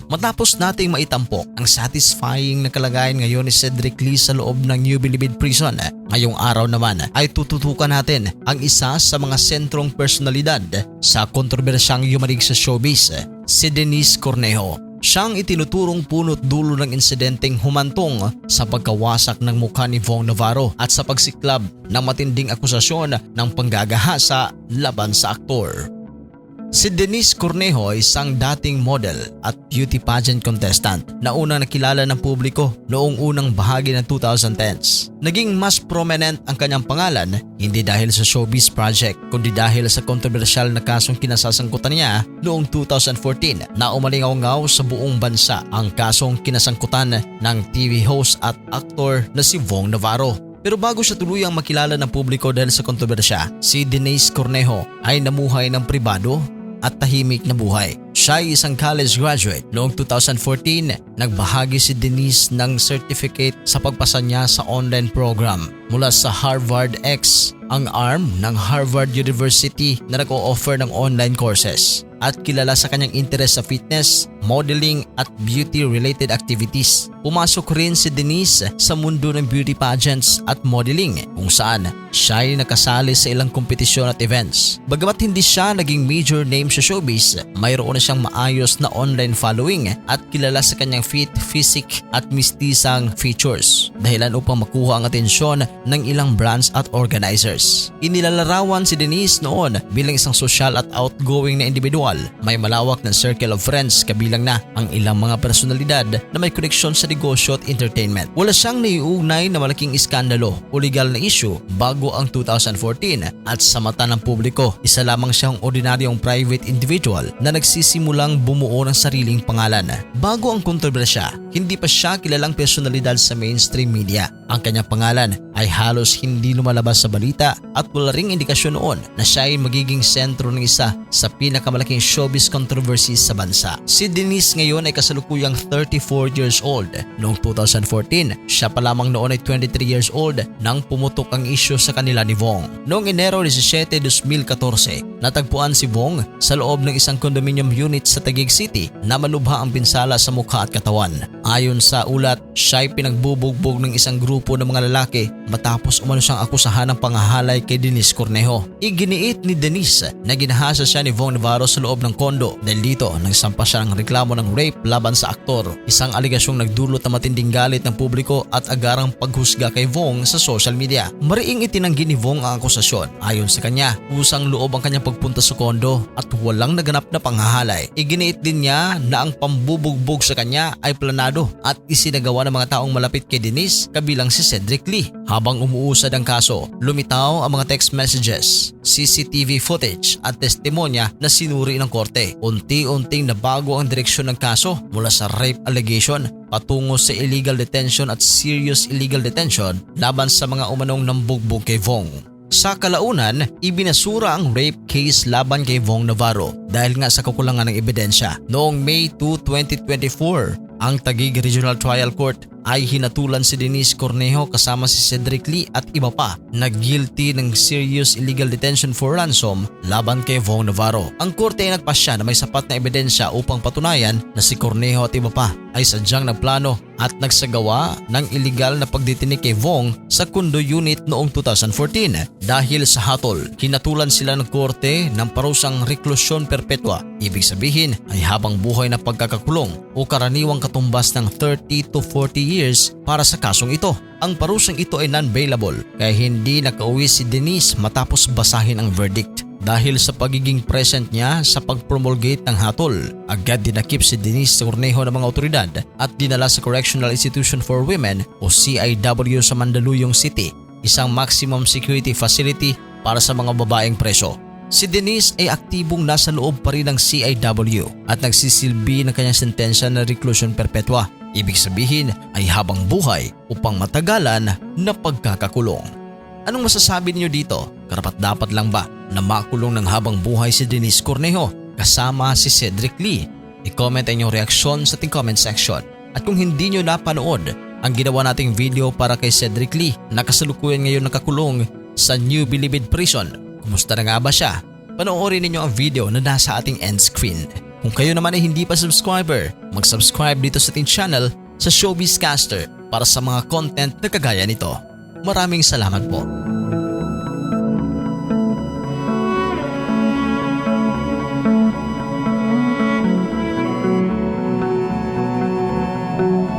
Matapos nating maitampok ang satisfying na kalagayan ngayon ni Cedric Lee sa loob ng New Bilibid Prison, ngayong araw naman ay tututukan natin ang isa sa mga sentrong personalidad sa kontrobersyang yumanig sa showbiz, si Denise Cornejo. Siyang itinuturong punot dulo ng insidenteng humantong sa pagkawasak ng mukha ni Vong Navarro at sa pagsiklab ng matinding akusasyon ng panggagahasa laban sa aktor. Si Denise Cornejo ay isang dating model at beauty pageant contestant na unang nakilala ng publiko noong unang bahagi ng 2010s. Naging mas prominent ang kanyang pangalan hindi dahil sa showbiz project kundi dahil sa kontrobersyal na kasong kinasasangkutan niya noong 2014 na umalingaw-ngaw sa buong bansa, ang kasong kinasangkutan ng TV host at aktor na si Vong Navarro. Pero bago siya tuluyang makilala ng publiko dahil sa kontrobersya, si Denise Cornejo ay namuhay ng pribado at tahimik na buhay. Siya ay isang college graduate. Noong 2014, nagbahagi si Denise ng certificate sa pagpasa niya sa online program mula sa Harvard X, ang arm ng Harvard University na nag-o-offer ng online courses, at kilala sa kanyang interest sa fitness, modeling at beauty-related activities. Pumasok rin si Denise sa mundo ng beauty pageants at modeling kung saan siya ay nakasali sa ilang kompetisyon at events. Bagamat hindi siya naging major name sa showbiz, mayroon na siyang maayos na online following at kilala sa kanyang fit, physique at mistisang features, dahilan upang makuha ang atensyon ng ilang brands at organizers. Inilalarawan si Denise noon bilang isang social at outgoing na individual. May malawak na circle of friends, kabilang na ang ilang mga personalidad na may koneksyon sa negosyo at entertainment. Wala siyang naiugnay na malaking iskandalo o legal na issue bago ang 2014 at sa mata ng publiko, isa lamang siyang ordinaryong private individual na nagsisimulang bumuo ng sariling pangalan. Bago ang kontrobersya, hindi pa siya kilalang personalidad sa mainstream media. Ang kanyang pangalan ay halos hindi lumalabas sa balita at wala ring indikasyon noon na siya ay magiging sentro ng isa sa pinakamalaking showbiz controversies sa bansa. Si Denise ngayon ay kasalukuyang 34 years old. Noong 2014, siya pa lamang noon ay 23 years old nang pumutok ang issue sa kanila ni Vong. Noong Enero 17, 2014, natagpuan si Vong sa loob ng isang condominium unit sa Taguig City na malubha ang pinsala sa mukha at katawan. Ayon sa ulat, siya ay pinagbubugbog ng isang grupo ng mga lalaki matapos umano siyang akusahan ng panghahalay kay Denise Cornejo. Iginiit ni Denise na ginahasa siya ni Vong Navarro sa loob ng kondo dahil dito nagsampa siya ng reklamo ng rape laban sa aktor. Isang aligasyong nagdulot ng matinding galit ng publiko at agarang paghusga kay Vong sa social media. Mariing itinanggi ni Vong ang akusasyon. Ayon sa kanya, kusang loob ang kanyang pagpunta sa kondo at walang naganap na panghahalay. Iginiit din niya na ang pambubugbog sa kanya ay planado at isinagawa ng mga taong malapit kay Denise, kabilang si Cedric Lee. Habang umuusad ang kaso, lumitaw ang mga text messages, CCTV footage at testimonya na sinuri ng korte. Unti-unting nabago ang direksyon ng kaso mula sa rape allegation patungo sa illegal detention at serious illegal detention laban sa mga umanong nambugbog kay Vong. Sa kalaunan, ibinasura ang rape case laban kay Vong Navarro dahil nga sa kakulangan ng ebidensya. Noong May 2, 2024, ang Taguig Regional Trial Court ay hinatulan si Denise Cornejo kasama si Cedric Lee at iba pa na guilty ng serious illegal detention for ransom laban kay Vong Navarro. Ang korte ay nagpasya na may sapat na ebidensya upang patunayan na si Cornejo at iba pa ay sadyang nagplano at nagsagawa ng illegal na pagdetinik kay Vong sa condo unit noong 2014. Dahil sa hatol, hinatulan sila ng korte ng parusang reklusyon perpetua. Ibig sabihin ay habang buhay na pagkakakulong o karaniwang katumbas ng 30 to 40 years para sa kasong ito. Ang parusang ito ay non-bailable kaya hindi nakauwi si Denise matapos basahin ang verdict. Dahil sa pagiging present niya sa pag-promulgate ng hatol, agad dinakip si Denise Cornejo ng mga otoridad at dinala sa Correctional Institution for Women o CIW sa Mandaluyong City, isang maximum security facility para sa mga babaeng preso. Si Denise ay aktibong nasa loob pa rin ng CIW at nagsisilbi ng kanyang sentensya na reclusion perpetua. Ibig sabihin ay habang buhay upang matagalan na pagkakakulong. Anong masasabi niyo dito? Karapat-dapat lang ba na makulong ng habang buhay si Denise Cornejo kasama si Cedric Lee? I-comment ang inyong reaksyon sa ating comment section. At kung hindi nyo napanood ang ginawa nating video para kay Cedric Lee na kasalukuyan ngayon nakakulong sa New Bilibid Prison, kumusta na nga ba siya? Panoorin ninyo ang video na nasa ating end screen. Kung kayo naman ay hindi pa subscriber, mag-subscribe dito sa ating channel sa Showbiz Caster para sa mga content na kagaya nito. Maraming salamat po.